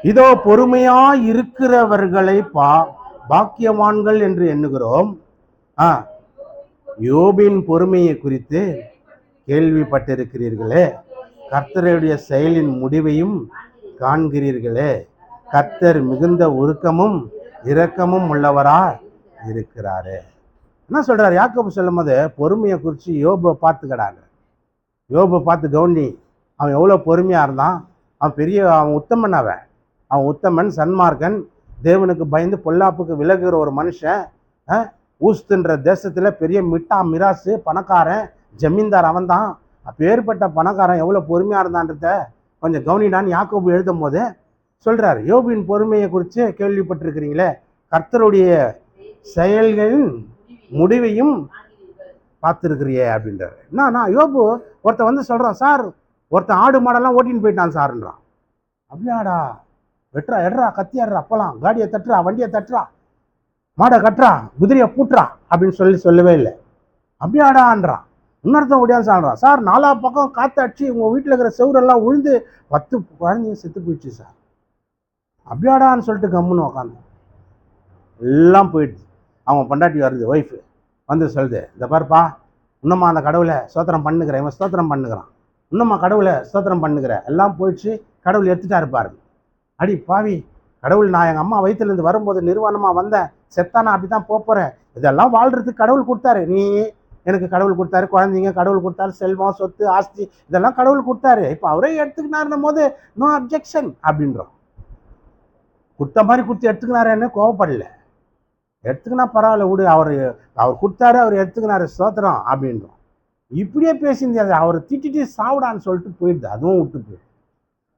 இதோ பொறுமையா இருக்கிறவர்களை பாக்கியவான்கள் என்று எண்ணுகிறோம். யோபின் பொறுமையை குறித்து கேள்விப்பட்டிருக்கிறீர்களே, கர்த்தருடைய செயலின் முடிவையும் காண்கிறீர்களே. கர்த்தர் மிகுந்த உருக்கமும் இரக்கமும் உள்ளவரா இருக்கிறாரு. என்ன சொல்றாரு யாக்கோபு சொல்லும் போது, பொறுமையை குறித்து யோபை பார்த்துக்கடாங்க. யோபை பார்த்து கவுனி, அவன் எவ்வளோ பொறுமையா இருந்தான். அவன் உத்தமன். அவன் உத்தமன், சன்மார்க்கன், தேவனுக்கு பயந்து பொல்லாப்புக்கு விலகுகிற ஒரு மனுஷன். ஊஸ்துன்ற தேசத்துல பெரிய மிராசு பணக்காரன், ஜமீன்தார் அவன் தான். அப்பேற்பட்ட பணக்காரன் எவ்வளோ பொறுமையா இருந்தான்றத கொஞ்சம் கவனிடான்னு யாக்கோபு எழுதும் போது சொல்றாரு, யோபின் பொறுமையை குறித்து கேள்விப்பட்டிருக்கிறீங்களே, கர்த்தருடைய செயல்களின் முடிவையும் பார்த்துருக்கிறியே அப்படின்றாரு. என்னன்னா யோபு ஒருத்தன் வந்து சொல்றான், சார் ஒருத்தன் ஆடு மாடெல்லாம் ஓட்டின்னு போயிட்டான் சார்ன்றான். அப்படியாடா, வெட்டுறா, எட்ரா, கத்தியாடுறா, அப்பெல்லாம் காடியை தட்டுறா, வண்டியை தட்டுறா, மாடை கட்டுறா, குதிரையை பூட்டுறா அப்படின்னு சொல்லவே இல்லை. அப்படியாடான்றான். இன்னொருத்தன் ஓடியான்னு சொல்றான், சார் 4 பக்கம் காத்தாச்சு உங்கள் வீட்டில் இருக்கிற செவரெல்லாம் உழுந்து 10 குழந்தைங்க செத்து போயிடுச்சு சார். அப்படியாடான்னு சொல்லிட்டு கம்முன்னு உக்காந்து எல்லாம் போயிடுச்சு. அவங்க பொண்டாட்டி வருது, ஒய்ஃபு வந்து சொல்லுது, இந்த பாருப்பா, இன்னும்மா அந்த கடவுளை ஸ்தோத்திரம் பண்ணுகிறேன், இவன் ஸ்தோத்திரம் பண்ணுகிறான், இன்னும்மா கடவுளை ஸ்தோத்திரம் பண்ணுகிறேன், எல்லாம் போயிடுச்சு, கடவுள் எடுத்துட்டா இருப்பாரு. அடி பாவி, கடவுள் நான் எங்கள் அம்மா வயிற்றுலேருந்து வரும்போது நிர்வாணமாக வந்தேன், செத்தானா அப்படி தான் போகிறேன், இதெல்லாம் வாழ்கிறதுக்கு கடவுள் கொடுத்தாரு, நீ எனக்கு கடவுள் கொடுத்தாரு, குழந்தைங்க கடவுள் கொடுத்தாரு, செல்வம் சொத்து ஆஸ்தி இதெல்லாம் கடவுள் கொடுத்தாரு, இப்போ அவரே எடுத்துக்கினாருன்னும் போது நோ அப்ஜெக்ஷன் அப்படின்றோம். கொடுத்த மாதிரி கொடுத்து எடுத்துக்கினாருன்னு கோவப்படல, எடுத்துக்கினா பரவாயில்ல விடு, அவர் கொடுத்தாரு, அவர் எடுத்துக்கினாரு, ஸ்தோத்திரம் அப்படின்றோம். இப்படியே பேசியிருந்தாரு. அவர் திட்டிட்டு சாப்பிடான்னு சொல்லிட்டு போயிடுது, அதுவும் விட்டு போயிடுது.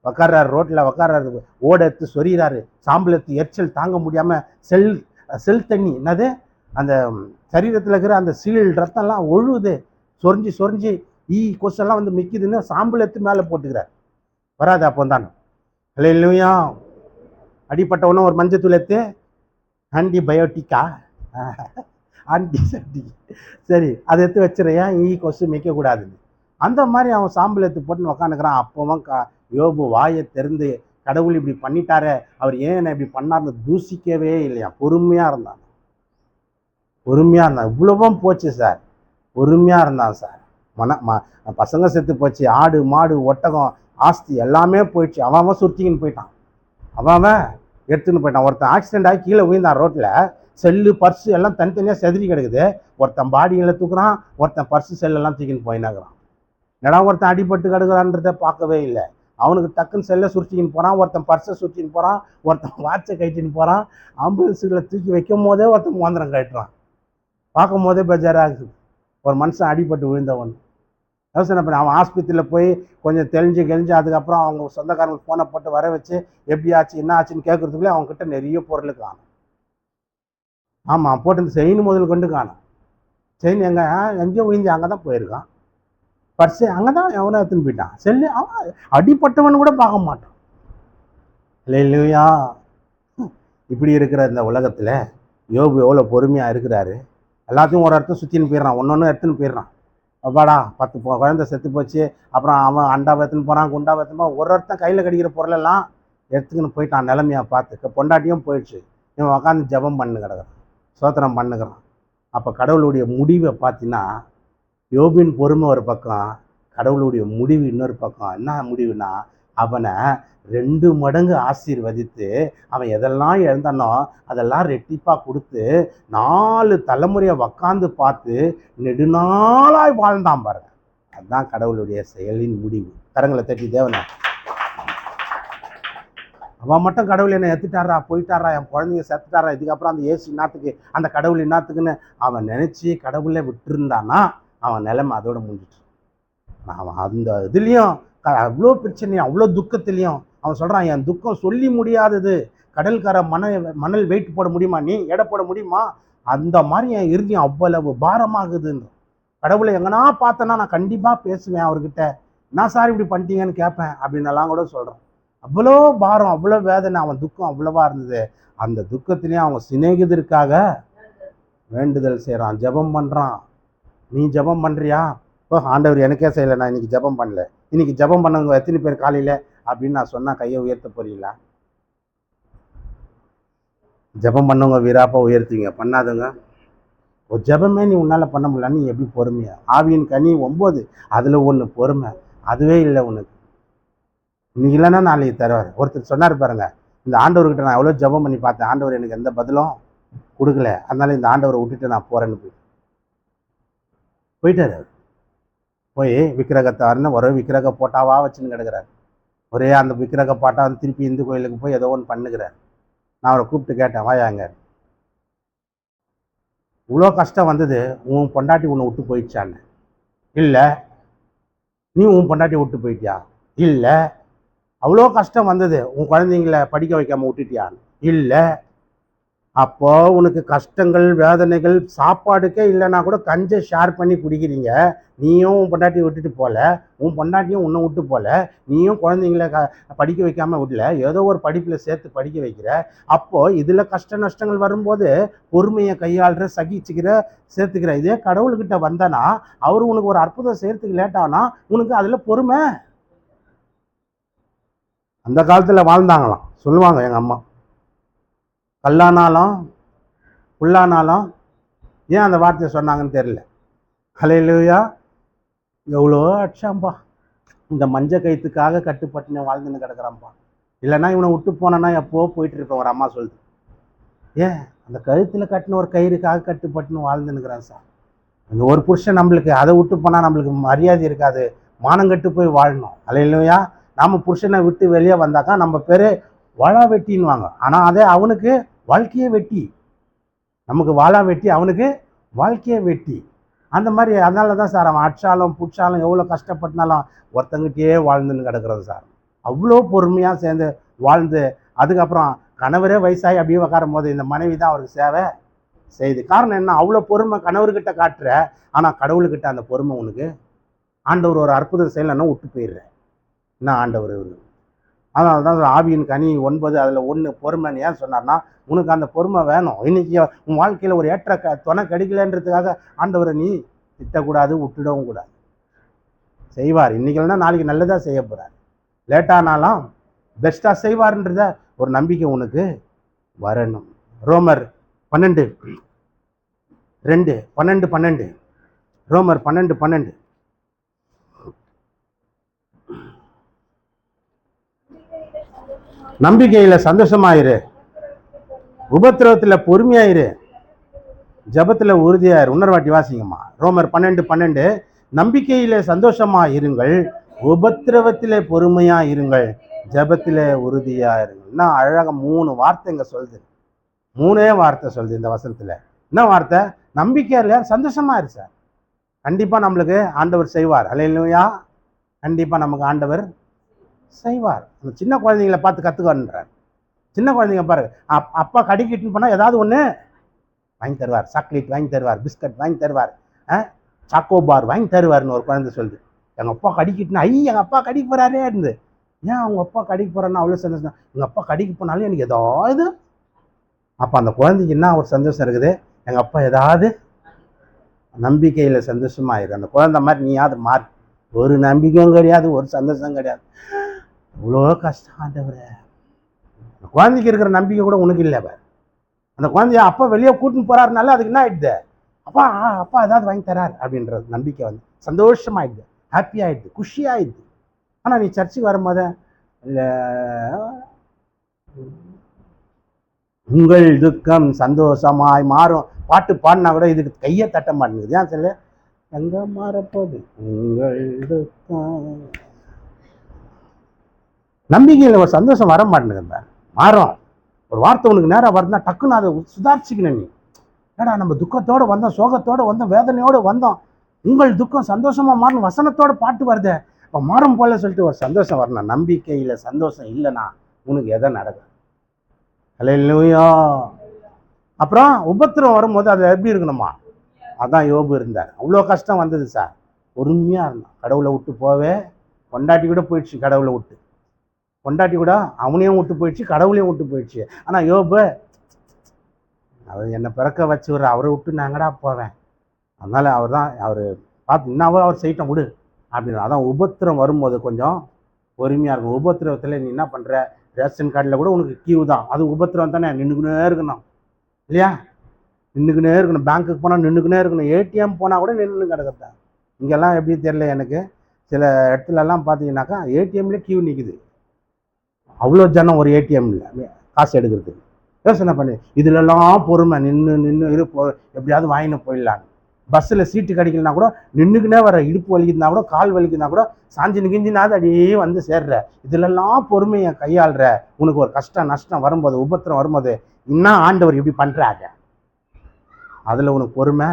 உக்கார்றாரு, ரோட்டில் உக்கார்றாரு, ஓட எடுத்து சொரிகிறாரு, சாம்பல் எடுத்து எரிச்சல் தாங்க முடியாமல் செல் தண்ணி என்னது அந்த சரீரத்தில் இருக்கிற அந்த சீல் ரத்தம்லாம் ஒழுகுது, சொரிஞ்சு கொசெல்லாம் வந்து மிக்குதுன்னு சாம்பல் எடுத்து மேலே போட்டுக்கிறார். வராது அப்போ தான் இல்லையா, அடிப்பட்டவனும் ஒரு மஞ்சத்தூள் எடுத்து ஆன்டிபயோட்டிக்கா ஆன்டிசெப்டிக், சரி அதை எடுத்து வச்சுறேன், கொசு மிக்கக்கூடாதுன்னு. அந்த மாதிரி அவன் சாம்பல் எடுத்து போட்டுன்னு உக்காந்துக்கிறான். அப்போவும் யோபு வாயை திறந்து கடவுள் இப்படி பண்ணிட்டாரே, அவர் ஏன் என்ன இப்படி பண்ணார்னு தூசிக்கவே இல்லையா, பொறுமையா இருந்தான். இவ்வளவும் போச்சு சார், பொறுமையா இருந்தான் சார். பசங்க செத்து போச்சு, ஆடு மாடு ஒட்டகம் ஆஸ்தி எல்லாமே போயிடுச்சு, அவன் சுருத்திக்கின்னு போயிட்டான், அவன் எடுத்துன்னு போயிட்டான். ஒருத்தன் ஆக்சிடென்ட் ஆகி கீழே விழுந்தான் ரோட்டில், செல்லு பர்ஸு எல்லாம் தனித்தனியாக செதறி கிடக்குது. ஒருத்தன் பாடியில் தூக்குறான், ஒருத்தன் பர்ஸு செல்லெல்லாம் தூக்கின்னு போயினாக்குறான். என்னடா ஒருத்தன் அடிபட்டு கிடக்குறான்றத பார்க்கவே இல்லை. அவனுக்கு டக்குன்னு செல்லை சுருட்டின்னு போகிறான், ஒருத்தன் பர்ஸை சுருட்டின்னு போகிறான், ஒருத்தன் வாட்சை கட்டின்னு போகிறான். ஆம்புலன்ஸுகளை தூக்கி வைக்கும் போதே ஒருத்தன் மோந்திரம் கட்டுறான். பார்க்கும் போதே பேஜாராகுது, ஒரு மனுஷன் அடிபட்டு விழுந்தவன். யோசனை பண்ணி அவன் ஆஸ்பத்திரியில் போய் கொஞ்சம் தெளிஞ்சு அதுக்கப்புறம் அவங்க சொந்தக்காரங்களுக்கு ஃபோனை போட்டு வர வச்சு எப்படி ஆச்சு என்ன ஆச்சுன்னு கேட்குறதுக்குள்ளே அவங்ககிட்ட நிறைய பொருள் காணும். ஆமாம், போட்டு செயின் முதல் கொண்டு காணும். செயின் எங்கேயோ விழுந்து அங்கே தான் போயிருக்கான். பர்ஸு அங்கே தான் எவனோ எடுத்துன்னு போயிட்டான். செல்லு அவன் அடிப்பட்டவன் கூட பார்க்க மாட்டான். இல்லையா, இப்படி இருக்கிற இந்த உலகத்தில் யோபு எவ்வளோ பொறுமையாக இருக்கிறாரு. எல்லாத்தையும் ஒரு இடத்துல சுற்றின்னு போயிடுறான், ஒன்று எடுத்துன்னு போயிடுறான். அப்பாடா 10 குழந்தை செத்து போச்சு, அப்புறம் அவன் அண்டாவை எடுத்துன்னு போகிறான், குண்டாவை எடுத்துன்னு போகிறான், ஒரு இடத்த கையில் கடிக்கிற பொருளெல்லாம் எடுத்துக்கின்னு போயிட்டான். நிலைமையாக பார்த்து பொண்டாட்டியும் போயிடுச்சு. இவன் உட்காந்து ஜபம் பண்ணு கிடக்குறான், ஸ்தோத்திரம் பண்ணுகிறான். அப்போ கடவுளுடைய முடிவை பார்த்தீங்கன்னா, யோபின் பொறுமை ஒரு பக்கம், கடவுளுடைய முடிவு இன்னொரு பக்கம். என்ன முடிவுனா, அவனை 2 மடங்கு ஆசீர்வதித்து அவன் எதெல்லாம் இழந்தானோ அதெல்லாம் ரெட்டிப்பாக கொடுத்து 4 தலைமுறையை உக்காந்து பார்த்து நெடுநாளாய் வாழ்ந்தான் பாருங்க. அதுதான் கடவுளுடைய செயலின் முடிவு. கரங்களை தட்டி தேவனை. அவன் மட்டும் கடவுள் என்னை எடுத்துட்டாரா, போயிட்டாரா, என் குழந்தைங்க செத்துட்டாரா, இதுக்கப்புறம் அந்த ஏசு இன்னாத்துக்கு, அந்த கடவுள் இன்னாத்துக்குன்னு அவன் நினச்சி கடவுளை விட்டுருந்தானா அவன் நிலைமை அதோட முடிஞ்சிட்டு. அவன் அந்த இதுலேயும் அவ்வளோ பிரச்சனையும் அவ்வளோ துக்கத்துலேயும் அவன் சொல்கிறான், என் துக்கம் சொல்லி முடியாதது, கடல்கார மணல் வெயிட் போட முடியுமா, நீ எடை போட முடியுமா, அந்த மாதிரி என் இருதயம் அவ்வளவு பாரமாகுதுன்னு. கடவுளை எங்கன்னா பார்த்தேன்னா நான் கண்டிப்பாக பேசுவேன் அவர்கிட்ட, நான் சார் இப்படி பண்ணிட்டீங்கன்னு கேட்பேன் அப்படின்னெல்லாம் கூட சொல்கிறான். அவ்வளோ பாரம், அவ்வளோ வேதனை, அவன் துக்கம் அவ்வளவா இருந்தது. அந்த துக்கத்திலையும் அவங்க சிநேகிதருக்காக வேண்டுதல் செய்கிறான், ஜெபம் பண்ணுறான். நீ ஜெபம் பண்ணுறியா? ஆண்டவர் எனக்கே செய்யலை, நான் இன்னைக்கு ஜெபம் பண்ணல. இன்னைக்கு ஜெபம் பண்ணவங்க எத்தனை பேர் காலையில் அப்படின்னு நான் சொன்னா கையை உயர்த்த போறீங்களா? ஜெபம் பண்ணவங்க வீராப்பா உயர்த்துவீங்க, பண்ணாதுங்க ஒரு ஜெபமே நீ உன்னால பண்ண முடியல, நீ எப்படி பொறுமையா? ஆவியின் கனி 9, அதுல ஒண்ணு பொறுமை. அதுவே இல்லை உனக்கு. இன்னைக்கு இல்லைன்னா நாளைக்கு தருவார். ஒருத்தர் சொன்னார் பாருங்க, இந்த ஆண்டவர்கிட்ட நான் எவ்வளோ ஜெபம் பண்ணி பார்த்தேன், ஆண்டவர் எனக்கு எந்த பதிலும் கொடுக்கல, அதனால இந்த ஆண்டவரை விட்டுட்டு நான் போறேன்னு போயிட்டாரு. போய் விக்கிரகத்தாருன்னு ஒரே விக்கிரக போட்டாவா வச்சுன்னு கிடக்குறாரு. ஒரே அந்த விக்கிரக பாட்டா வந்து திருப்பி இந்து கோயிலுக்கு போய் ஏதோ ஒன்று பண்ணுகிறார். நான் அவரை கூப்பிட்டு கேட்டேன், வாயாங்க, இவ்வளோ கஷ்டம் வந்தது, உன் பொண்டாட்டி உன்னை விட்டு போயிடுச்சான்னு. இல்லை. நீ உன் பொண்டாட்டி விட்டு போயிட்டியா? இல்லை. அவ்வளோ கஷ்டம் வந்தது, உன் குழந்தைங்கள படிக்க வைக்காம விட்டுட்டியான்னு. இல்லை. அப்போ உனக்கு கஷ்டங்கள் வேதனைகள் சாப்பாடுக்கே இல்லைன்னா கூட கஞ்சை ஷேர் பண்ணி குடிக்கிறீங்க. நீயும் உன் பொண்டாட்டியை விட்டுட்டு போகல, உன் பொண்டாட்டியும் உன்னை விட்டு போகல, நீயும் குழந்தைங்கள படிக்க வைக்காம விடல, ஏதோ ஒரு படிப்பில் சேர்த்து படிக்க வைக்கிற. அப்போது இதில் கஷ்ட நஷ்டங்கள் வரும்போது பொறுமையை கையாளுற, சகிச்சுக்கிற, சேர்த்துக்கிற. இதே கடவுள்கிட்ட வந்தனா அவர் உனக்கு ஒரு அற்புதம் செய்யறதுக்கு லேட்டானா உனக்கு அதில் பொறுமை. அந்த காலத்தில் வாழ்ந்தாங்களாம், சொல்லுவாங்க எங்கள் அம்மா. கல்லானாலும் புல்லானாலும், ஏன் அந்த வார்த்தையை சொன்னாங்கன்னு தெரியல. ஹல்லேலூயா. எவ்வளோ அடிச்சாம்பா, இந்த மஞ்ச கைத்துக்காக கட்டுப்பட்டுன்னு வாழ்ந்துன்னு கிடக்குறான்ப்பா. இல்லைன்னா இவனை விட்டு போனான்னா எப்போ போயிட்டு இருப்பேன். ஒரு அம்மா சொல்லுது, ஏன் அந்த கழுத்தில் கட்டின ஒரு கயிறுக்காக கட்டுப்பட்டுன்னு வாழ்ந்துன்னுக்குறான் சார். அந்த ஒரு புருஷன் நம்மளுக்கு அதை விட்டு போனால் நம்மளுக்கு மரியாதை இருக்காது, மானங்கட்டு போய் வாழணும். ஹல்லேலூயா. நம்ம புருஷனை விட்டு வெளியே வந்தாக்கா நம்ம பேர் வாழா வெட்டின்னுவாங்க. ஆனால் அதே அவனுக்கு வாழ்க்கையே வெட்டி. நமக்கு வாழா வெட்டி, அவனுக்கு வாழ்க்கையே வெட்டி. அந்த மாதிரி. அதனால தான் சார் அவன் அடிச்சாலும் புடிச்சாலும் எவ்வளோ கஷ்டப்பட்டாலும் ஒருத்தங்கிட்டே வாழ்ந்துன்னு கிடக்குறது சார். அவ்வளோ பொறுமையாக சேர்ந்து வாழ்ந்து அதுக்கப்புறம் கணவரே வயசாகி அப்படியே உட்காரும் போது இந்த மனைவி தான் அவருக்கு சேவை செய்யுது. காரணம் என்ன? அவ்வளோ பொறுமை கணவர்கிட்ட காட்டுற, ஆனால் கடவுள்கிட்ட அந்த பொறுமை உனக்கு ஆண்டவர் ஒரு அற்புதம் செய்யலைன்னா விட்டு போயிடுற. என்ன ஆண்டவர்? அதனால தான் ஆவியின் கனி 9, அதில் 1 பொறுமைன்னு ஏன் சொன்னார்னா, உனக்கு அந்த பொறுமை வேணும். இன்னைக்கு உன் வாழ்க்கையில் ஒரு ஏற்ற துணை கிடைக்கலன்றதுக்காக ஆண்டவரை நீ திட்டக்கூடாது, விட்டுடவும் கூடாது. செய்வார். இன்னைக்கு இல்லைன்னா நாளைக்கு நல்லதாக செய்ய போகிறார். லேட்டானாலும் பெஸ்ட்டாக செய்வார்ன்றத ஒரு நம்பிக்கை உனக்கு வரணும். ரோமர் 12:2 ரோமர் 12:12. நம்பிக்கையில சந்தோஷமாயிரு, உபத்திரவத்துல பொறுமையாயிரு, ஜபத்துல உறுதியாயிரு. இன்னொரு வாசிங்கம்மா. ரோமர் 12:12. நம்பிக்கையில சந்தோஷமா இருங்கள், உபத்திரவத்திலே பொறுமையா இருங்கள், ஜபத்திலே உறுதியா இருங்கள். என்ன அழகா 3 வார்த்தைங்க சொல்லுது. 3 வார்த்தை சொல்லுது இந்த வசனத்துல. என்ன வார்த்தை? நம்பிக்கையில சந்தோஷமா இரு சார். கண்டிப்பா நம்மளுக்கு ஆண்டவர் செய்வார். அல்லேலூயா. கண்டிப்பா நமக்கு ஆண்டவர் செய்வார். அந்த சின்ன குழந்தைங்களை பார்த்து கற்றுக்கன்றார். சின்ன குழந்தைங்க பாருங்க, அப்பா கடிக்கிட்டுன்னு போனால் ஏதாவது ஒன்று வாங்கி தருவார். சாக்லேட் வாங்கி தருவார், பிஸ்கட் வாங்கி தருவார், சாக்கோபார் வாங்கி தருவார்னு ஒரு குழந்தை சொல்லுது. எங்கள் அப்பா கடிக்கிட்டுனா எங்கள் அப்பா கடிக்க போகிறாரே இருந்து. ஏன் அவங்க அப்பா கடிக்க போகிறான்னா அவ்வளோ சந்தோஷம். எங்கள் அப்பா கடிக்க போனாலும் எனக்கு ஏதாவது. அப்போ அந்த குழந்தைக்கு என்ன ஒரு சந்தோஷம் இருக்குது, எங்கள் அப்பா ஏதாவது. நம்பிக்கையில் சந்தோஷமாயிரு. அந்த குழந்தை மாதிரி நீயாவது மாறு. ஒரு நம்பிக்கையும் கிடையாது, ஒரு சந்தோஷம் கிடையாது. இவ்வளோ கஷ்டம் ஆண்டவரே. அந்த குழந்தைக்கு இருக்கிற நம்பிக்கை கூட உனக்கு இல்லை. அந்த குழந்தைய அப்பா வெளியே கூட்டின்னு போறாருனால அதுக்கு என்ன ஆயிடுது, அப்பா அப்பா ஏதாவது வாங்கி தரார் அப்படின்ற நம்பிக்கை வந்து சந்தோஷமாயிடுது, ஹாப்பி ஆயிடுது, குஷி ஆயிடுது. ஆனால் நீ சர்ச்சுக்கு வரும்போது இல்லை, உங்கள் துக்கம் சந்தோஷமாய் மாறும் பாட்டு பாடினா கூட இதுக்கு கையை தட்ட மாட்டேங்குது. ஏன் சொல்லு, எங்க மாறப்போகுது உங்கள் துக்கம். நம்பிக்கையில் ஒரு சந்தோஷம் வர மாட்டேங்குது, மாறும். ஒரு வார்த்தை உனக்கு நேரம் வருதுன்னா டக்குன்னு அதை சுதாரிச்சுக்கணும். நீ ஏடா நம்ம துக்கத்தோடு வந்தோம், சோகத்தோடு வந்தோம், வேதனையோடு வந்தோம், உங்கள் துக்கம் சந்தோஷமா மாறணும் வசனத்தோடு பாட்டு வருது, இப்போ மாறும் போல சொல்லிட்டு ஒரு சந்தோஷம் வரணும். நம்பிக்கையில் சந்தோஷம் இல்லைன்னா உனக்கு எதை நடக்கும்? அல்லேலூயா. அப்புறம் உபத்திரம் வரும்போது அது எப்படி இருக்கணுமா? அதான் யோபு இருந்தார். அவ்வளோ கஷ்டம் வந்தது சார், பொறுமையாக இருந்தான். கடவுளை விட்டு போவே, பொண்டாட்டி கூட போயிடுச்சு, கடவுளை விட்டு. பொண்டாட்டி கூட அவனையும் விட்டு போயிடுச்சு, கடவுளையும் விட்டு போயிடுச்சு. ஆனால் யோபு, அவர் என்னை பிறக்க வச்சுவர், அவரை விட்டு நாங்கடா போவேன், அதனால் அவர் தான் அவர் பார்த்து என்னாவோ அவர் செய்யட்டும் விடு அப்படின்னு. அதான் உபத்திரம் வரும்போது கொஞ்சம் பொறுமையாக இருக்கும். உபத்திரவத்தில் நீ என்ன பண்ணுற, ரேஷன் கார்டில் கூட உனக்கு கியூ தான், அது உபத்திரவம் தானே, நின்றுக்குனே இருக்கணும் இல்லையா, நின்றுக்குனே இருக்கணும். பேங்க்குக்கு போனால் நின்றுக்குனே இருக்கணும், ஏடிஎம் போனால் கூட நின்று கிடக்குறேன். இங்கெல்லாம் எப்படி தெரியல எனக்கு, சில இடத்துலலாம் பார்த்தீங்கன்னாக்கா ஏடிஎம்லேயே கியூ நிற்குது, அவ்வளோ ஜனம் ஒரு ஏடிஎம்ல காசு எடுக்கிறதுக்கு. யோசனை பண்ணி இதுலலாம் பொறுமை, நின்று நின்று எப்படியாவது வாங்கின்னு போயிடலான்னு. பஸ்ஸில் சீட்டு கிடைக்கலனா கூட நின்றுக்குனே வர, இடுப்பு வலிக்குதுனா கூட கால் வலிக்குதுனா கூட சாஞ்சி நிகிஞ்சினாது அப்படியே வந்து சேர்ற. இதுலலாம் பொறுமையை கையாளுற. உனக்கு ஒரு கஷ்டம் நஷ்டம் வரும்போது, உபத்திரம் வரும்போது, இன்னும் ஆண்டவர் இப்படி பண்ணுறாங்க, அதில் உனக்கு பொறுமை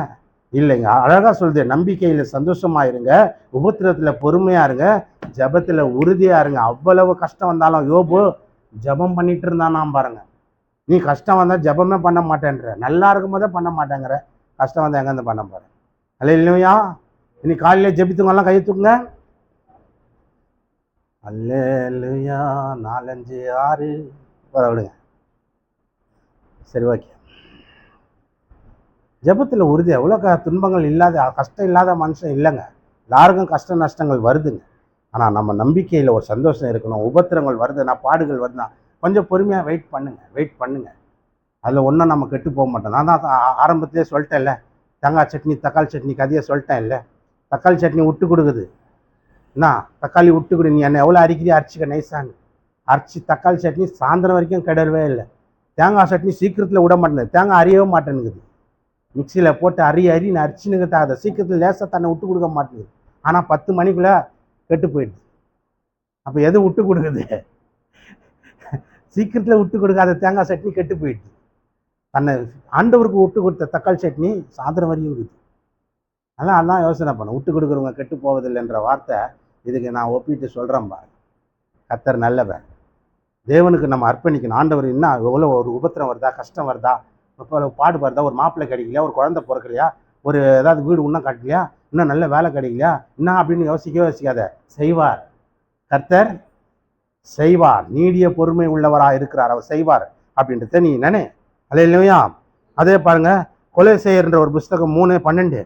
இல்லைங்க. அழகாக சொல்லுது, நம்பிக்கையில் சந்தோஷமாக இருங்க, உபத்திரத்தில் பொறுமையாக இருங்க, ஜபத்தில் உறுதியாக இருங்க. அவ்வளவு கஷ்டம் வந்தாலும் யோபு ஜபம் பண்ணிட்டு இருந்தானாம் பாருங்க. நீ கஷ்டம் வந்தால் ஜபமே பண்ண மாட்டேன்ற, நல்லா இருக்கும் போதே பண்ண மாட்டேங்கிற, கஷ்டம் வந்தால் எங்கேருந்து பண்ண போகிறேன். அல்லேலூயா. இனி காலையில் ஜெபித்துங்கெல்லாம் கையை தூக்குங்க. அல்லேலூயா. 4 5 6 விடுங்க. சரி, ஓகே. ஜபத்தில் உறுதி. எவ்வளோ துன்பங்கள் இல்லாத, கஷ்டம் இல்லாத மனுஷன் இல்லைங்க. எல்லாருக்கும் கஷ்ட நஷ்டங்கள் வருதுங்க. ஆனால் நம்ம நம்பிக்கையில் ஒரு சந்தோஷம் இருக்கணும். உபத்திரங்கள் வருதுன்னா, பாடுகள் வருதுன்னா கொஞ்சம் பொறுமையாக வெயிட் பண்ணுங்க. அதில் ஒன்றும் நம்ம கெட்டு போக மாட்டோம். நான் தான் ஆரம்பத்திலே சொல்லிட்டேன்ல, தேங்காய் சட்னி தக்காளி சட்னி கதையை சொல்லிட்டேன் இல்லை. தக்காளி சட்னி விட்டு கொடுக்குது, என்ன தக்காளி விட்டு கொடு, நீ என்ன எவ்வளோ அரிக்கிறீ அரிச்சிக்க நைஸான்னு அரிச்சி. தக்காளி சட்னி சாயந்தரம் வரைக்கும் கிடவே இல்லை. தேங்காய் சட்னி சீக்கிரத்தில் விட மாட்டேங்குது, தேங்காய் அறியவே மாட்டேங்குது. மிக்சியில் போட்டு அரின்னு அரிச்சினுக்கிறத சீக்கிரத்தில் லேசாக தன்னை விட்டு கொடுக்க மாட்டேங்குது. ஆனால் 10 மணிக்குள்ளே கெட்டு போயிடுது. அப்போ எது விட்டு கொடுக்குது? சீக்கிரத்தில் விட்டு கொடுக்காத தேங்காய் சட்னி கெட்டு போயிடுது. தன்னை ஆண்டவருக்கு விட்டு கொடுத்த தக்காளி சட்னி சாயந்தரம் வரையும் இருக்குது. அதான் யோசனை பண்ண, விட்டு கொடுக்குறவங்க கெட்டு போவதில்லைன்ற வார்த்தை இதுக்கு நான் ஒப்பிட்டு சொல்கிறேன் பாரு. கர்த்தர் நல்லவர். தேவனுக்கு நம்ம அர்ப்பணிக்கணும். ஆண்டவர் என்ன எவ்வளோ ஒரு உபத்திரம் வருதா, கஷ்டம் வருதா, இப்போ பாடு வருதா, ஒரு மாப்பிள்ளை கிடைக்கலையா, ஒரு குழந்தை பிறக்கலையா, ஒரு ஏதாவது வீடு இன்னும் கட்டலையா, இன்னும் நல்ல வேலை கிடைக்கலையா, என்ன அப்படின்னு யோசிக்காத. செய்வார், கர்த்தர் செய்வார். நீடிய பொறுமை உள்ளவராக இருக்கிறார், அவர் செய்வார் அப்படின்றத நீ நினை. அல்லேலூயா. அதே பாருங்க, கொலோசையர்ன்ற ஒரு புஸ்தகம் 3:12.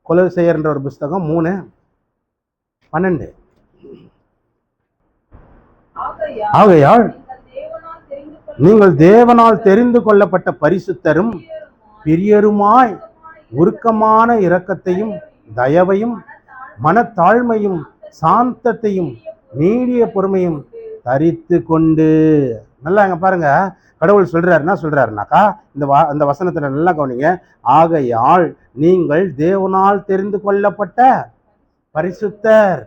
கொலோசையர்ன்ற ஒரு புஸ்தகம் 3:12. ஆகையால் நீங்கள் தேவனால் தெரிந்து கொள்ளப்பட்ட பரிசுத்தரும் பிரியருமாய் உருக்கமான இரக்கத்தையும் தயவையும் மனத்தாழ்மையும் சாந்தத்தையும் நீடிய பொறுமையும் தரித்து கொண்டு. நல்லா இங்க பாருங்க, கடவுள் சொல்றாரு, என்ன சொல்றாருனாக்கா, இந்த வசனத்துல நல்லா கவனிங்க. ஆகையால் நீங்கள் தேவனால் தெரிந்து கொள்ளப்பட்ட பரிசுத்தர்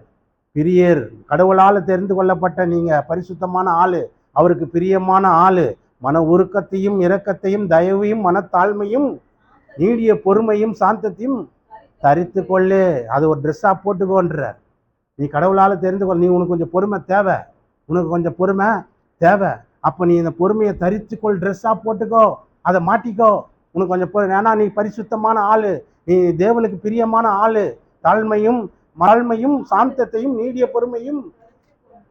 பிரியர். கடவுளால் தெரிந்து கொள்ளப்பட்ட நீங்க பரிசுத்தமான ஆளு, அவருக்கு பிரியமான ஆளு. மன உருக்கத்தையும் இரக்கத்தையும் தயவையும் மனத்தாழ்மையும் நீடிய பொறுமையும் சாந்தத்தையும் தரித்து கொள்ளு. அது ஒரு ட்ரெஸ்ஸா போட்டுக்கோன்றார். நீ கடவுளால் தெரிந்து கொள். நீ உனக்கு கொஞ்சம் பொறுமை தேவை, உனக்கு கொஞ்சம் பொறுமை தேவை. அப்போ நீ இந்த பொறுமையை தரித்துக்கொள், ட்ரெஸ்ஸாக போட்டுக்கோ, அதை மாட்டிக்கோ. உனக்கு கொஞ்சம் பொறுமை, ஏன்னா நீ பரிசுத்தமான ஆளு, நீ தேவனுக்கு பிரியமான ஆளு. தாழ்மையும் மாழ்மையும் சாந்தத்தையும் நீடிய பொறுமையும்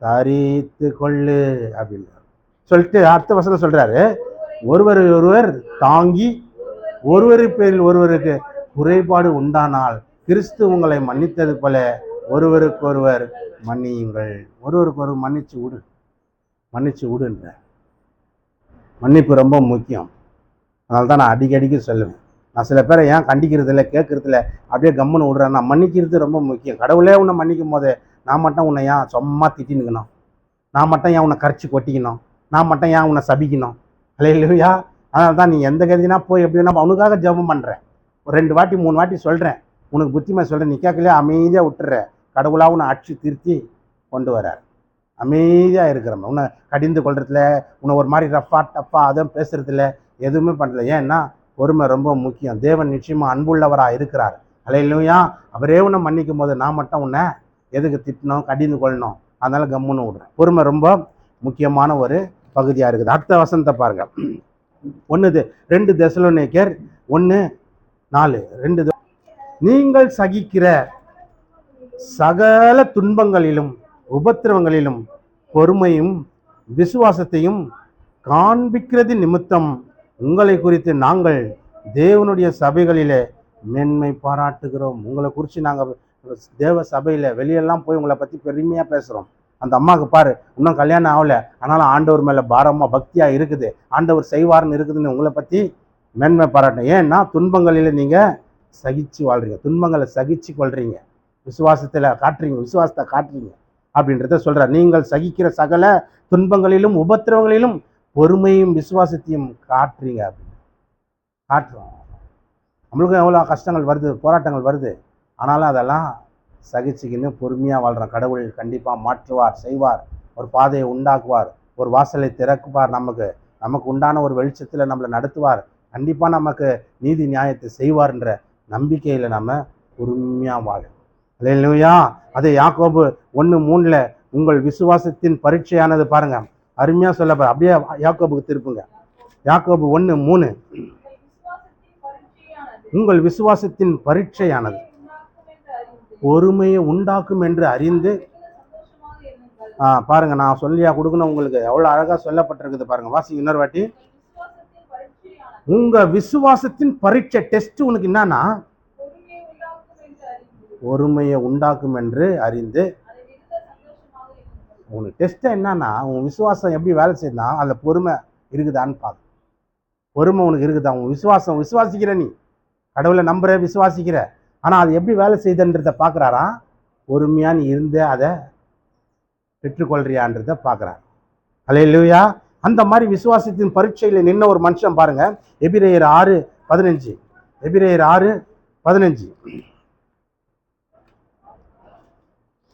தரித்து கொள்ளு அப்படின்னு சொல்லிட்டு அடுத்த வசனம் சொல்றாரு, ஒருவர் தாங்கி ஒருவரு பேரில் ஒருவருக்கு குறைபாடு உண்டானால் கிறிஸ்து உங்களை மன்னித்தது போல ஒருவருக்கொருவர் மன்னியுங்கள். ஒருவருக்கொருவர் மன்னிச்சு விடுன்ற. மன்னிப்பு ரொம்ப முக்கியம். அதனால தான் நான் அடிக்கடிக்கு சொல்லுவேன். நான் சில பேரை ஏன் கண்டிக்கிறதில்ல கேட்கறதில்ல அப்படியே கம்முன்னு விடுறேன். நான் மன்னிக்கிறது ரொம்ப முக்கியம். கடவுளே உன்னை மன்னிக்கும் போது நான் மட்டும் உன்னை ஏன் சும்மா திட்டினுக்கணும், நான் மட்டும் ஏன் உன்னை கரைச்சி கொட்டிக்கணும், நான் மட்டும் ஏன் உன்னை சபிக்கணும்? அல்லேலூயா. அதனால தான் நீ எந்த கதினா போய் எப்படி வேணா அவனுக்காக ஜெபம் பண்ணுறேன். ஒரு 2 வாட்டி 3 வாட்டி சொல்கிறேன், உனக்கு புத்திமை சொல்கிறேன், நீ கேட்கலையா அமைதியாக விட்டுற. கடவுளாக உன்னை அடிச்சு திருத்தி கொண்டு வரார். அமைதியாக இருக்கிறவன் உன்னை கடிந்து கொள்றதுல, உன்னை ஒரு மாதிரி ரஃபா டஃப்பா அதுவும் பேசுறதுல எதுவுமே பண்ணல. ஏன்னா பொறுமை ரொம்ப முக்கியம். தேவன் நிச்சயமாக அன்புள்ளவராக இருக்கிறார். அல்லேலூயா. அவரே உன்னை மன்னிக்கும் போது நான் மட்டும் உன்னை எதுக்கு திட்டணும், கடிந்து கொள்ளணும்? அதனால கம்முன்னு விடுறேன். பொறுமை ரொம்ப முக்கியமான ஒரு பகுதியாக இருக்குது. அடுத்த வசனத்தை பாருங்க. 2 தெசலோனிக்கேயர் 1:4. நீங்கள் சகிக்கிற சகல துன்பங்களிலும் உபத்திரவங்களிலும் பொறுமையும் விசுவாசத்தையும் காண்பிக்கிறது நிமித்தம் உங்களை குறித்து நாங்கள் தேவனுடைய சபைகளிலே மேன்மை பாராட்டுகிறோம். உங்களை குறித்து நாங்கள் தேவ சபையில் வெளியெல்லாம் போய் உங்களை பற்றி பெருமையாக பேசுகிறோம். அந்த அம்மாவுக்கு பாரு இன்னும் கல்யாணம் ஆகலை, ஆனாலும் ஆண்டவர் மேலே பாரமாக பக்தியாக இருக்குது, ஆண்டவர் செய்வார்னு இருக்குதுன்னு உங்களை பற்றி மேன்மை பாராட்டணும். ஏன்னா துன்பங்களில் நீங்கள் சகிச்சு வாழ்றீங்க, துன்பங்களை சகிச்சு கொள்றீங்க, விசுவாசத்தில் காட்டுறீங்க, விசுவாசத்தை காட்டுறீங்க அப்படின்றத சொல்கிறார். நீங்கள் சகிக்கிற சகல துன்பங்களிலும் உபத்திரவங்களிலும் பொறுமையும் விசுவாசத்தையும் காட்டுறீங்க அப்படின்னு காட்டுறோம். நம்மளுக்கும் எவ்வளோ கஷ்டங்கள் வருது, போராட்டங்கள் வருது, ஆனாலும் அதெல்லாம் சகிச்சுக்கின்னு பொறுமையாக வாழ்கிறோம். கடவுள் கண்டிப்பாக மாற்றுவார், செய்வார், ஒரு பாதையை உண்டாக்குவார், ஒரு வாசலை திறக்குவார், நமக்கு உண்டான ஒரு வெளிச்சத்தில் நம்மளை நடத்துவார், கண்டிப்பாக நமக்கு நீதி நியாயத்தை செய்வார்ன்ற நம்பிக்கையில் நம்ம பொறுமையாக வாழும். அல்லேலூயா. அது யாக்கோபு 1:3 உங்கள் விசுவாசத்தின் பரீட்சையானது பாருங்க, அருமையாக சொல்ல பாரு. அப்படியே யாக்கோபுக்கு திருப்புங்க. யாக்கோபு 1:3 உங்கள் விசுவாசத்தின் பரீட்சையானது பொறுமையை உண்டாக்கும் என்று அறிந்து. பாருங்க, நான் சொல்லியா கொடுக்கணும் உங்களுக்கு, எவ்வளோ அழகாக சொல்லப்பட்டிருக்குது பாருங்க. வாசி இன்னொரு வாட்டி. உங்க விசுவாசத்தின் பரீட்சை டெஸ்ட் உனக்கு என்னன்னா பொறுமையை உண்டாக்கும் என்று அறிந்து. உனக்கு டெஸ்ட் என்னன்னா உன் விசுவாசம் எப்படி வேலை செய்யுதுன்னா அதில் பொறுமை இருக்குதான்னு பார்க்க. பொறுமை உனக்கு இருக்குதா? உன் விசுவாசம், விசுவாசிக்கிற நீ கடவுளை நம்புற, விசுவாசிக்கிற, ஆனால் அது எப்படி வேலை செய்யுதுன்றத பார்க்குறாரா? பொறுமையாக நீ இருந்து அதை பெற்றுக்கொள்றியான்றத பார்க்குறார். அல்லேலூயா. அந்த மாதிரி விசுவாசத்தின் பரீட்சையில் நின்ன ஒரு மனுஷன் பாருங்க, எபிரேயர் 6:15. எபிரேயர் 6:15.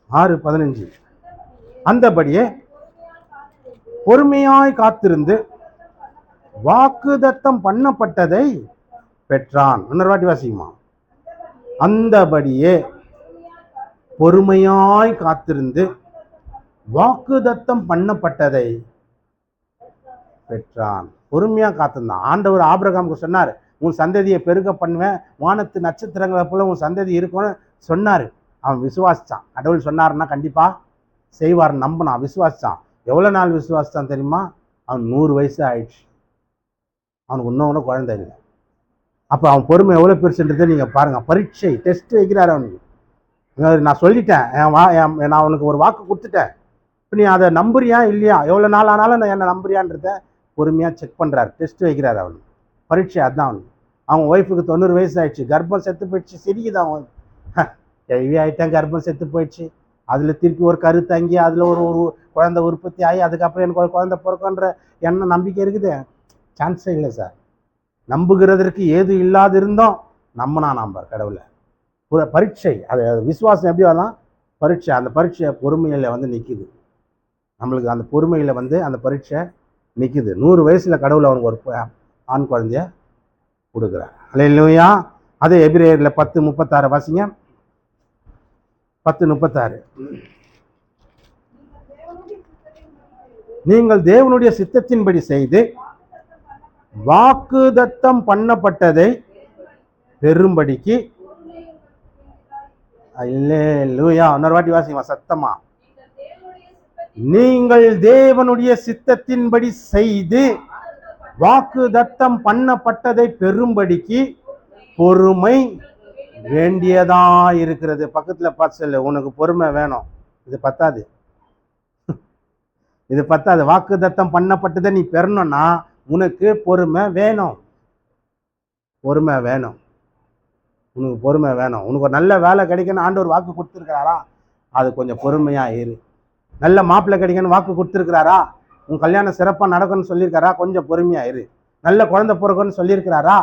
6:15. அந்தபடியே பொறுமையாய் காத்திருந்து வாக்குதத்தம் பண்ணப்பட்டதை பெற்றான். இன்னொரு வாட்டி வாசிக்குமா. அந்தபடியே பொறுமையாய் காத்திருந்து வாக்குதத்தம் பண்ணப்பட்டதை பெற்றான். பொறுமையா காத்திருந்தான். ஆண்டவர் ஆபிரகாமுக்கு சொன்னார், உன் சந்ததியை பெருக பண்ணுவேன், வானத்து நட்சத்திரங்களை போல உன் சந்ததி இருக்கும்னு சொன்னார். அவன் விசுவாசிச்சான். கடவுள் சொன்னார்னா கண்டிப்பா செய்வார் நம்பினான், விசுவாசிச்சான். எவ்வளோ நாள் விசுவாசிச்சான் தெரியுமா? அவன் 100 வயசு ஆயிடுச்சு. அவனுக்கு இன்னொன்று குழந்தை இல்லை. அப்போ அவன் பொறுமை எவ்வளோ பெருசுன்றதை நீங்கள் பாருங்கள். பரீட்சை டெஸ்ட் வைக்கிறார் அவனுக்கு. நான் சொல்லிட்டேன், நான் உனக்கு ஒரு வாக்கு கொடுத்துட்டேன், இப்போ நீ அதை நம்புறியா இல்லையா, எவ்வளோ நாள் ஆனாலும் நான் என்னை நம்புறியான்றத பொறுமையாக செக் பண்ணுறாரு, டெஸ்ட் வைக்கிறார் அவனுக்கு. பரீட்சை அதுதான் அவனுக்கு. அவன் ஒய்ஃபுக்கு 90 வயசு ஆயிடுச்சு, கர்ப்பம் செத்து போயிடுச்சு. சிரிக்குது அவன், கேள்வி ஆகிட்டேன், கர்ப்பம் செத்து போயிடுச்சு, அதில் திருப்பி ஒரு கரு தங்கி அதில் ஒரு குழந்தை உற்பத்தி ஆகி அதுக்கப்புறம் எனக்கு ஒரு குழந்தை பிறக்குன்ற என்ன நம்பிக்கை இருக்குது? சான்ஸே இல்லை சார். நம்புகிறதற்கு ஏது இல்லாது இருந்தோம், நம்பினா நம்பர் கடவுளை. ஒரு பரீட்சை, அது விசுவாசம் எப்படி வரலாம்? பரீட்சை. அந்த பரீட்சை பொறுமையில் வந்து நிற்கிது. நம்மளுக்கு அந்த பொறுமையில் வந்து அந்த பரீட்சை நிற்கிது. 100 வயசில் கடவுள் அவனுக்கு ஒரு ஆண் குழந்தைய கொடுக்குறார். அல்லேலூயா. அதே எபிரேயரில் 10:36 வாசிங்க. 10:36. நீங்கள் தேவனுடைய சித்தத்தின்படி செய்து வாக்குதத்தம் பண்ணப்பட்டதை பெரும்படிக்கு. அல்லேலூயா. இன்னொரு வாட்டி வாசிங்க சத்தமா. நீங்கள் தேவனுடைய சித்தத்தின்படி செய்து வாக்குதத்தம் பண்ணப்பட்டதை பெரும்படிக்கு பொறுமை வேண்டியதா இருக்கிறது. பக்கத்துல பார்த்து சொல்லு, உனக்கு பொறுமை வேணும். இது பத்தாது, இது பத்தாது. வாக்குதத்தம் பண்ணப்பட்டதை நீ பெறணும்னா உனக்கு பொறுமை வேணும். பொறுமை வேணும், உனக்கு பொறுமை வேணும். உனக்கு ஒரு நல்ல வேலை கிடைக்கணும் ஆண்டவர் வாக்கு கொடுத்துருக்கிறாரா, அது கொஞ்சம் பொறுமையா இரு. நல்ல மாப்பிள்ளை கிடைக்கணும் வாக்கு கொடுத்துருக்கிறாரா, உன் கல்யாணம் சிறப்பாக நடக்கணும்னு சொல்லியிருக்காரா, கொஞ்சம் பொறுமையா இரு. நல்ல குழந்தை பிறக்கணும்னு சொல்லியிருக்கிறாரா,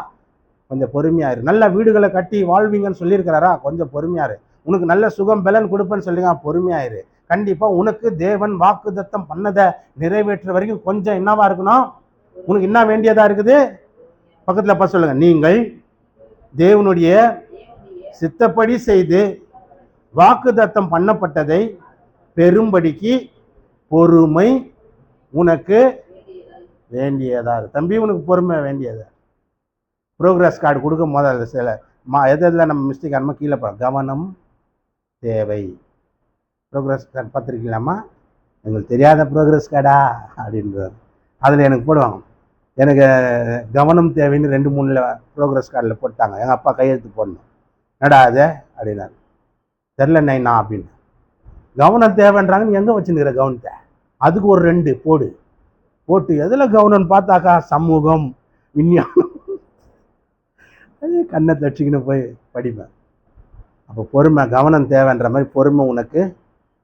கொஞ்சம் பொறுமையா இரு. நல்ல வீடுகளை கட்டி வாழ்வீங்கன்னு சொல்லியிருக்கிறாரா, கொஞ்சம் பொறுமையா இரு. உனக்கு நல்ல சுகம் பலன் கொடுப்பேன்னு சொல்லிங்க, பொறுமையா இரு. கண்டிப்பா உனக்கு தேவன் வாக்குதத்தம் பண்ணதை நிறைவேற்ற வரைக்கும் கொஞ்சம் என்னவா இருக்கணும், உனக்கு என்ன வேண்டியதா இருக்குது. பக்கத்துல பார்த்து சொல்லுங்க, நீங்கள் தேவனுடைய சித்தப்படி செய்து வாக்குதத்தம் பண்ணப்பட்டதை பெரும்படிக்கு பொறுமை உனக்கு வேண்டியதா இருக்கு. தம்பி உனக்கு பொறுமை வேண்டியதா. ப்ரோக்ரஸ் கார்டு கொடுக்கும் போது சில எதில் நம்ம மிஸ்டேக் ஆனமோ கீழே போகிறோம், கவனம் தேவை. ப்ரோக்ரஸ் கார்டு பார்த்துருக்கீங்களாம்மா, எங்களுக்கு தெரியாத ப்ரோக்ரஸ் கார்டா அப்படின்றது. அதில் எனக்கு போடுவாங்க, எனக்கு கவனம் தேவைன்னு 2-3 ப்ரோக்ரஸ் கார்டில் போட்டாங்க. எங்கள் அப்பா கையெழுத்து போடணும். என்னடா அது அப்படின்னாரு. தெரில நைனா அப்படின்னு. கவனம் தேவைன்றாங்க, நீ எங்க வச்சுருக்கிற கவனத்தை? அதுக்கு ஒரு 2 போட்டு எதுல கவனம்னு பார்த்தாக்கா சமூகம், விஞ்ஞானம், கண்ணை தச்சுக்கின்னு போய் படிப்பேன். அப்போ பொறுமை, கவனம் தேவைன்ற மாதிரி பொறுமை உனக்கு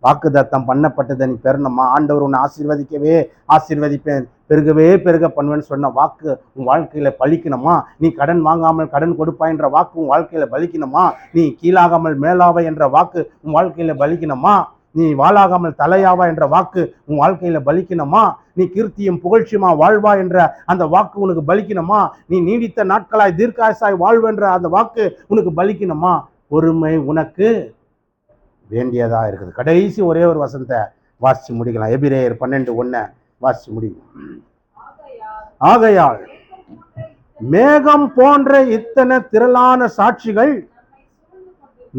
வாக்குத்தத்தம் பண்ணப்பட்டதை நீ பெறணுமா? ஆண்டவர் உன்னை ஆசீர்வதிக்கவே ஆசீர்வதிப்பேன், பெருகவே பெருக பண்ணுவேன்னு சொன்ன வாக்கு உன் வாழ்க்கையில பலிக்கணுமா? நீ கடன் வாங்காமல் கடன் கொடுப்பாய் என்ற வாக்கு உன் வாழ்க்கையில பலிக்கணுமா? நீ கீழாகாமல் மேலாவா என்ற வாக்கு உன் வாழ்க்கையில பலிக்கணுமா? நீ வாளாகாமல் தலையாவா என்ற வாக்கு உன் வாழ்க்கையில பலிக்கணுமா? நீ கீர்த்தியும் புகழ்ச்சியுமா வாழ்வா என்ற அந்த வாக்கு உனக்கு பலிக்கணுமா? நீ நீடித்த நாட்களாய் தீர்க்காயசாய் வாழ்வென்ற அந்த வாக்கு உனக்கு பலிக்கணுமா? பொறுமை உனக்கு வேண்டியதா இருக்குது. கடைசி ஒரே ஒரு வசனத்தை வாசிச்சு முடிக்கலாம். எபிரேயர் 12:1 வாசிச்சு முடிக்கும். ஆகையால் மேகம் போன்ற இத்தனை திரளான சாட்சிகள்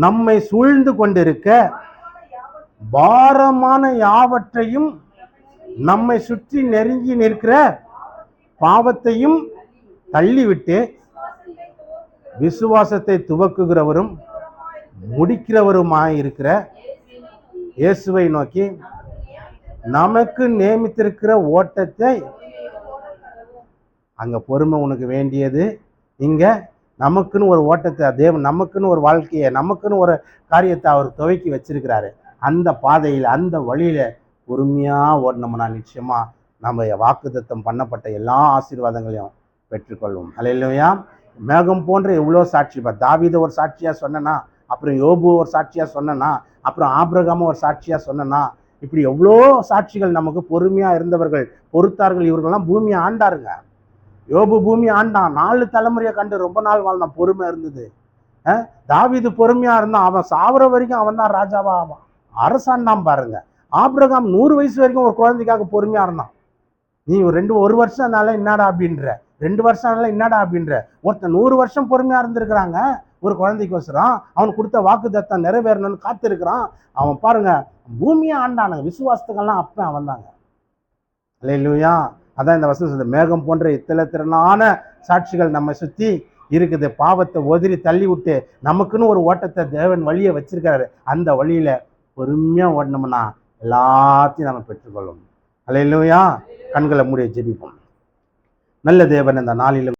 நம்மை சூழ்ந்து கொண்டிருக்க, பாரமான யாவற்றையும் நம்மை சுற்றி நெருங்கி நிற்கிற பாவத்தையும் தள்ளிவிட்டு விசுவாசத்தை துவக்குகிறவரும் முடிக்கிறவருமாயிருக்கிற இயேசுவை நோக்கி நமக்கு நியமித்திருக்கிற ஓட்டத்தை. அங்க பொறுமை உனக்கு வேண்டியது. இங்க நமக்குன்னு ஒரு ஓட்டத்தை தேவன், நமக்குன்னு ஒரு வாழ்க்கையை, நமக்குன்னு ஒரு காரியத்தை அவர் துவக்கி வச்சிருக்கிறாரு. அந்த பாதையில், அந்த வழியில பொறுமையா ஓடணும்னா நிச்சயமா நம்ம வாக்குத்தத்தம் பண்ணப்பட்ட எல்லா ஆசீர்வாதங்களையும் பெற்றுக்கொள்வோம். அல்லேலூயா. மேகம் போன்ற எவ்வளோ சாட்சி. தாவீதை ஒரு சாட்சியா சொன்னனா, அப்புறம் யோபு ஒரு சாட்சியா சொன்னனா, அப்புறம் ஆபிரகாம் ஒரு சாட்சியா சொன்னனா, இப்படி எவ்வளோ சாட்சிகள் நமக்கு. பொறுமையா இருந்தவர்கள், பொறுத்தார்கள், இவர்கள்லாம் பூமியை ஆண்டாருங்க. யோபு பூமி ஆண்டான், 4 தலைமுறையை கண்டு ரொம்ப நாள் வாழ்ந்தான். பொறுமை இருந்தது. தாவீது பொறுமையா இருந்தான், அவன் சாவர வரைக்கும் அவன் தான் ராஜாவா ஆவான், அரசாண்டான் பாருங்க. ஆபிரகாம் 100 வயசு வரைக்கும் ஒரு குழந்தைக்காக பொறுமையா இருந்தான். நீ ஒரு வருஷம்னால என்னடா அப்படின்ற, 2 வருஷம்னால என்னடா அப்படின்ற. ஒருத்தன் 100 வருஷம் பொறுமையா இருந்திருக்கிறாங்க ஒரு குழந்தைக்கோசரம். அவனுக்கு கொடுத்த வாக்குத்தத்தம் நிறைவேறணும்னு காத்திருக்கிறான். அவன் பாருங்க பூமியை ஆண்டானுங்க. விசுவாசத்துக்கெல்லாம் அப்ப அவன் தாங்க. அல்லேலூயா. அதான் இந்த வசனம் சொல்லுது, மேகம் போன்ற இத்தனை திறனான சாட்சிகள் நம்ம சுத்தி இருக்குது. பாவத்தை உதறி தள்ளி விட்டு நமக்குன்னு ஒரு ஓட்டத்தை தேவன் வழியை வச்சிருக்கிறாரு. அந்த வழியில பொறுமையா ஓடணும்னா எல்லாத்தையும் நம்ம பெற்றுக்கொள்ளும். அல்லேலூயா. கண்களை மூடி ஜெபிப்போம். நல்ல தேவன் இந்த நாளிலும்